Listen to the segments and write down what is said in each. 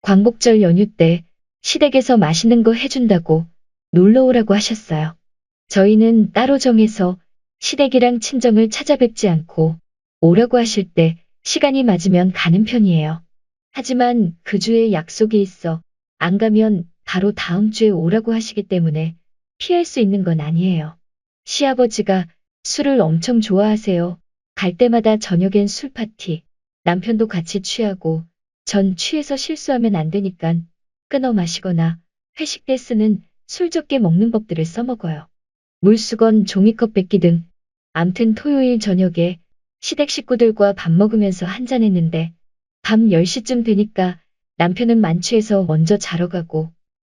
광복절 연휴 때 시댁에서 맛있는 거 해준다고 놀러 오라고 하셨어요. 저희는 따로 정해서 시댁이랑 친정을 찾아뵙지 않고 오라고 하실 때 시간이 맞으면 가는 편이에요. 하지만 그 주에 약속이 있어 안 가면 바로 다음 주에 오라고 하시기 때문에 피할 수 있는 건 아니에요. 시아버지가 술을 엄청 좋아하세요. 갈 때마다 저녁엔 술 파티. 남편도 같이 취하고 전 취해서 실수하면 안 되니깐 끊어 마시거나 회식 때 쓰는 술 적게 먹는 법들을 써먹어요. 물수건, 종이컵 뺏기 등. 암튼 토요일 저녁에 시댁 식구들과 밥 먹으면서 한잔했는데 밤 10시쯤 되니까 남편은 만취해서 먼저 자러 가고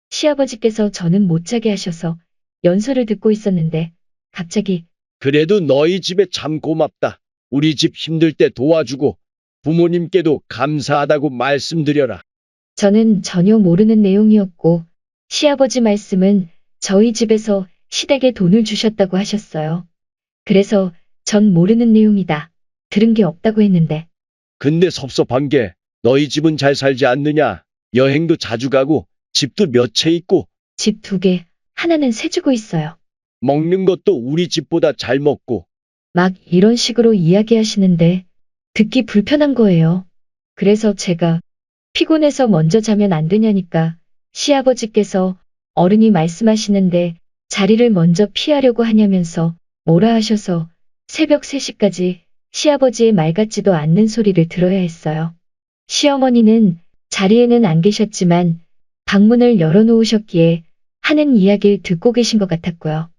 시아버지께서 저는 못 자게 하셔서 연설을 듣고 있었는데 갑자기 그래도 너희 집에 참 고맙다. 우리 집 힘들 때 도와주고 부모님께도 감사하다고 말씀드려라. 저는 전혀 모르는 내용이었고 시아버지 말씀은 저희 집에서 시댁에 돈을 주셨다고 하셨어요. 그래서 전 모르는 내용이다. 들은 게 없다고 했는데 근데 섭섭한 게 너희 집은 잘 살지 않느냐? 여행도 자주 가고 집도 몇 채 있고 집 2개, 하나는 세주고 있어요. 먹는 것도 우리 집보다 잘 먹고 막 이런 식으로 이야기하시는데 듣기 불편한 거예요. 그래서 제가 피곤해서 먼저 자면 안 되냐니까 시아버지께서 어른이 말씀하시는데 자리를 먼저 피하려고 하냐면서 뭐라 하셔서 새벽 3시까지 시아버지의 말 같지도 않는 소리를 들어야 했어요. 시어머니는 자리에는 안 계셨지만 방문을 열어놓으셨기에 하는 이야기를 듣고 계신 것 같았고요.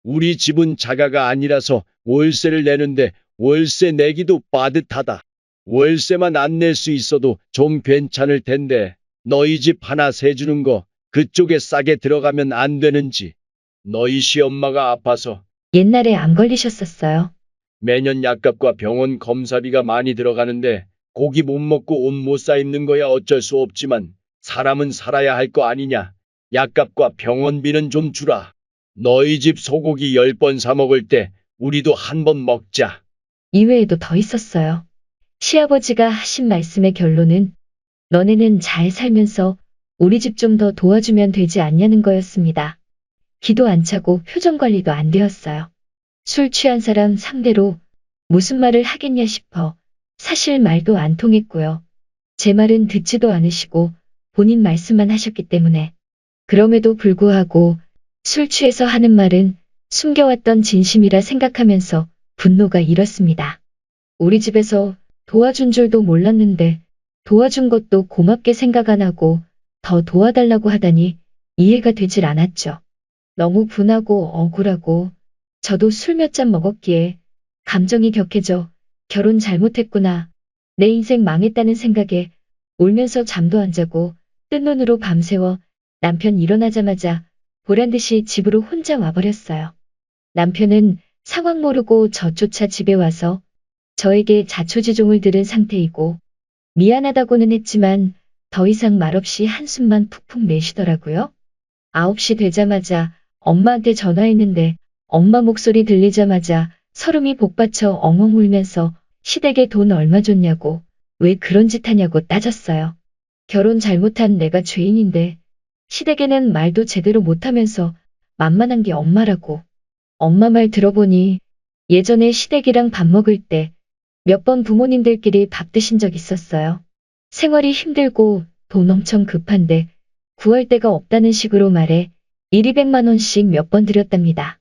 우리 집은 자가가 아니라서 월세를 내는데 월세 내기도 빠듯하다. 월세만 안 낼 수 있어도 좀 괜찮을 텐데 너희 집 하나 세주는 거 그쪽에 싸게 들어가면 안 되는지. 너희 시엄마가 아파서 옛날에 암 걸리셨었어요. 매년 약값과 병원 검사비가 많이 들어가는데 고기 못 먹고 옷 못 사 입는 거야 어쩔 수 없지만 사람은 살아야 할 거 아니냐. 약값과 병원비는 좀 주라. 너희 집 소고기 10번 사 먹을 때 우리도 한 번 먹자. 이외에도 더 있었어요. 시아버지가 하신 말씀의 결론은 너네는 잘 살면서 우리 집 좀 더 도와주면 되지 않냐는 거였습니다. 기도 안 차고 표정 관리도 안 되었어요. 술 취한 사람 상대로 무슨 말을 하겠냐 싶어 사실 말도 안 통했고요. 제 말은 듣지도 않으시고 본인 말씀만 하셨기 때문에 그럼에도 불구하고 술 취해서 하는 말은 숨겨왔던 진심이라 생각하면서 분노가 일었습니다. 우리 집에서 도와준 줄도 몰랐는데 도와준 것도 고맙게 생각 안 하고 더 도와달라고 하다니 이해가 되질 않았죠. 너무 분하고 억울하고 저도 술 몇 잔 먹었기에 감정이 격해져 결혼 잘못했구나. 내 인생 망했다는 생각에 울면서 잠도 안 자고 뜬 눈으로 밤새워 남편 일어나자마자 보란듯이 집으로 혼자 와버렸어요. 남편은 상황 모르고 저조차 집에 와서 저에게 자초지종을 들은 상태이고 미안하다고는 했지만 더 이상 말없이 한숨만 푹푹 내쉬더라고요. 9시 되자마자 엄마한테 전화했는데 엄마 목소리 들리자마자 서름이 복받쳐 엉엉 울면서 시댁에 돈 얼마 줬냐고 왜 그런 짓 하냐고 따졌어요. 결혼 잘못한 내가 죄인인데 시댁에는 말도 제대로 못하면서 만만한 게 엄마라고. 엄마 말 들어보니 예전에 시댁이랑 밥 먹을 때 몇 번 부모님들끼리 밥 드신 적 있었어요. 생활이 힘들고 돈 엄청 급한데 구할 데가 없다는 식으로 말해 1,200만 원씩 몇 번 드렸답니다.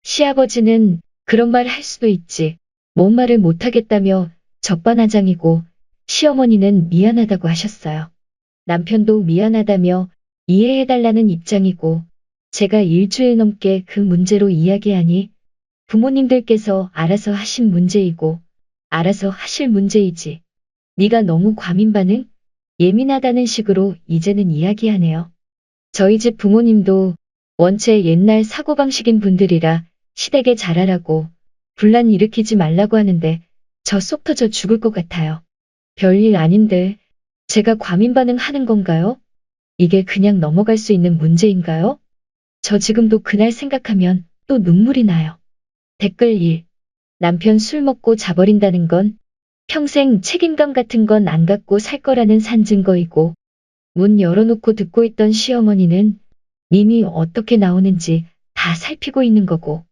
시아버지는 그런 말 할 수도 있지. 뭔 말을 못하겠다며 적반하장이고 시어머니는 미안하다고 하셨어요. 남편도 미안하다며 이해해달라는 입장이고 제가 일주일 넘게 그 문제로 이야기하니 부모님들께서 알아서 하신 문제이고 알아서 하실 문제이지. 네가 너무 과민 반응? 예민하다는 식으로 이제는 이야기하네요. 저희 집 부모님도 원체 옛날 사고방식인 분들이라 시댁에 잘하라고 분란 일으키지 말라고 하는데 저 속 터져 죽을 것 같아요. 별일 아닌데 제가 과민 반응하는 건가요? 이게 그냥 넘어갈 수 있는 문제인가요? 저 지금도 그날 생각하면 또 눈물이 나요. 댓글 1. 남편 술 먹고 자버린다는 건 평생 책임감 같은 건 안 갖고 살 거라는 산 증거이고 문 열어놓고 듣고 있던 시어머니는 님이 어떻게 나오는지 다 살피고 있는 거고,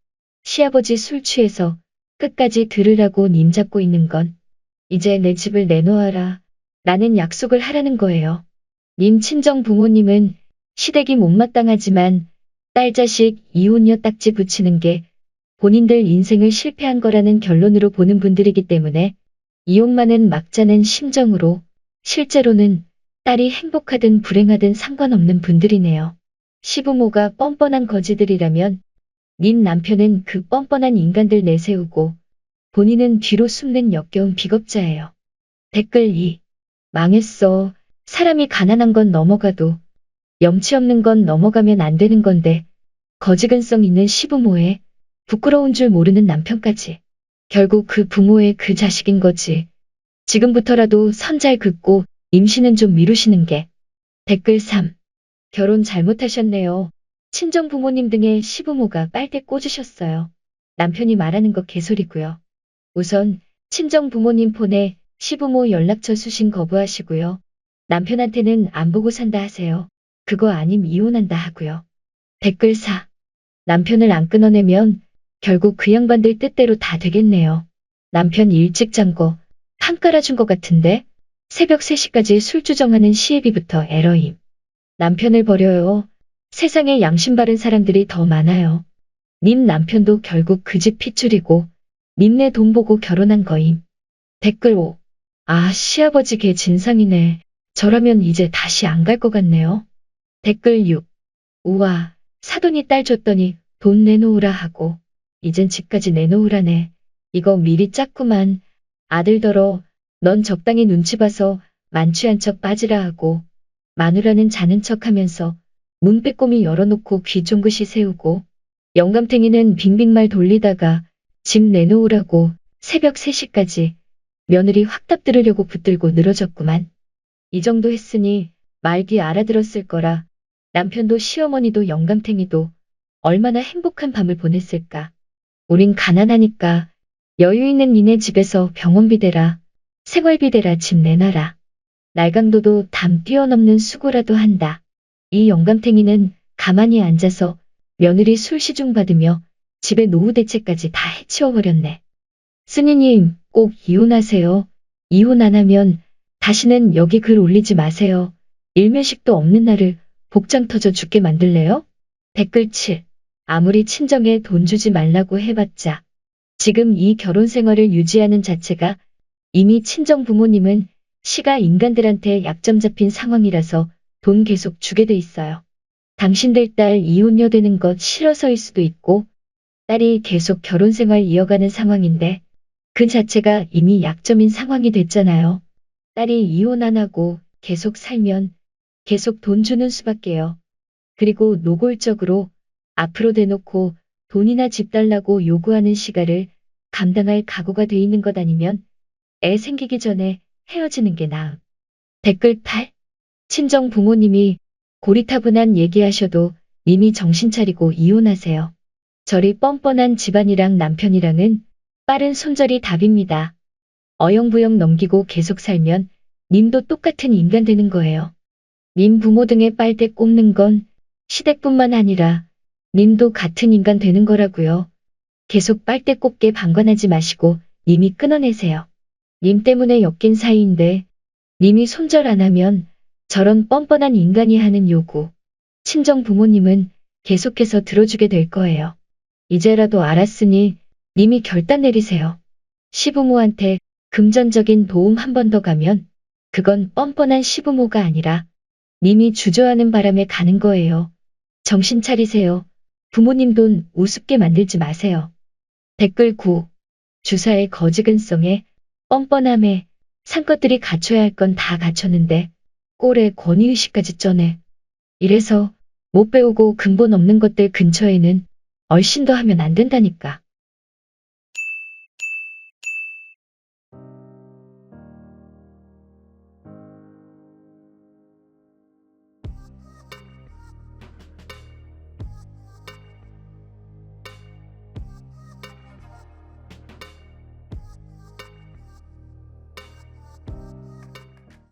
시아버지 술 취해서 끝까지 들으라고 님 잡고 있는 건 이제 내 집을 내놓아라 라는 약속을 하라는 거예요. 님 친정 부모님은 시댁이 못마땅하지만 딸 자식 이혼녀 딱지 붙이는 게 본인들 인생을 실패한 거라는 결론으로 보는 분들이기 때문에 이용만은 막자는 심정으로, 실제로는 딸이 행복하든 불행하든 상관없는 분들이네요. 시부모가 뻔뻔한 거지들이라면 님 남편은 그 뻔뻔한 인간들 내세우고 본인은 뒤로 숨는 역겨운 비겁자예요. 댓글 2. 망했어. 사람이 가난한 건 넘어가도 염치 없는 건 넘어가면 안 되는 건데 거지근성 있는 시부모에 부끄러운 줄 모르는 남편까지. 결국 그 부모의 그 자식인 거지. 지금부터라도 선 잘 긋고 임신은 좀 미루시는 게. 댓글 3. 결혼 잘못하셨네요. 친정 부모님 등의 시부모가 빨대 꽂으셨어요. 남편이 말하는 거 개소리고요. 우선 친정 부모님 폰에 시부모 연락처 수신 거부하시고요. 남편한테는 안 보고 산다 하세요. 그거 아님 이혼한다 하고요. 댓글 4. 남편을 안 끊어내면 결국 그 양반들 뜻대로 다 되겠네요. 남편 일찍 잔 거 판 깔아준 것 같은데 새벽 3시까지 술주정하는 시애비부터 에러임. 남편을 버려요. 세상에 양심 바른 사람들이 더 많아요. 님 남편도 결국 그 집 핏줄이고 님네 돈 보고 결혼한 거임. 댓글 5. 아, 시아버지 개 진상이네. 저라면 이제 다시 안 갈 것 같네요. 댓글 6. 우와, 사돈이 딸 줬더니 돈 내놓으라 하고 이젠 집까지 내놓으라네. 이거 미리 짰구만. 아들더러 넌 적당히 눈치 봐서 만취한 척 빠지라 하고 마누라는 자는 척하면서 문 빼꼼히 열어놓고 귀 쫑긋이 세우고 영감탱이는 빙빙말 돌리다가 집 내놓으라고 새벽 3시까지 며느리 확답 들으려고 붙들고 늘어졌구만. 이 정도 했으니 말귀 알아들었을 거라. 남편도 시어머니도 영감탱이도 얼마나 행복한 밤을 보냈을까. 우린 가난하니까 여유 있는 니네 집에서 병원비 대라, 생활비 대라, 집 내놔라. 날강도도 담 뛰어넘는 수고라도 한다. 이 영감탱이는 가만히 앉아서 며느리 술 시중 받으며 집의 노후 대책까지 다 해치워버렸네. 스님님, 꼭 이혼하세요. 이혼 안 하면 다시는 여기 글 올리지 마세요. 일면식도 없는 나를 복장 터져 죽게 만들래요? 댓글 7. 아무리 친정에 돈 주지 말라고 해봤자 지금 이 결혼 생활을 유지하는 자체가 이미 친정 부모님은 시가 인간들한테 약점 잡힌 상황이라서 돈 계속 주게 돼 있어요. 당신들 딸 이혼녀 되는 것 싫어서일 수도 있고 딸이 계속 결혼 생활 이어가는 상황인데 그 자체가 이미 약점인 상황이 됐잖아요. 딸이 이혼 안 하고 계속 살면 계속 돈 주는 수밖에요. 그리고 노골적으로 앞으로 대놓고 돈이나 집 달라고 요구하는 시가를 감당할 각오가 돼 있는 것 아니면 애 생기기 전에 헤어지는 게 나음. 댓글 8. 친정 부모님이 고리타분한 얘기하셔도 이미 정신 차리고 이혼하세요. 저리 뻔뻔한 집안이랑 남편이랑은 빠른 손절이 답입니다. 어영부영 넘기고 계속 살면 님도 똑같은 인간 되는 거예요. 님 부모 등의 빨대 꼽는 건 시댁뿐만 아니라 님도 같은 인간 되는 거라고요. 계속 빨대 꼽게 방관하지 마시고 님이 끊어내세요. 님 때문에 엮인 사이인데 님이 손절 안 하면 저런 뻔뻔한 인간이 하는 요구, 친정 부모님은 계속해서 들어주게 될 거예요. 이제라도 알았으니 님이 결단 내리세요. 시부모한테 금전적인 도움 한 번 더 가면 그건 뻔뻔한 시부모가 아니라 님이 주저하는 바람에 가는 거예요. 정신 차리세요. 부모님 돈 우습게 만들지 마세요. 댓글 9. 주사의 거지근성에 뻔뻔함에 상것들이 갖춰야 할 건 다 갖췄는데 꼴에 권위의식까지 쩌네. 이래서 못 배우고 근본 없는 것들 근처에는 얼씬도 하면 안 된다니까.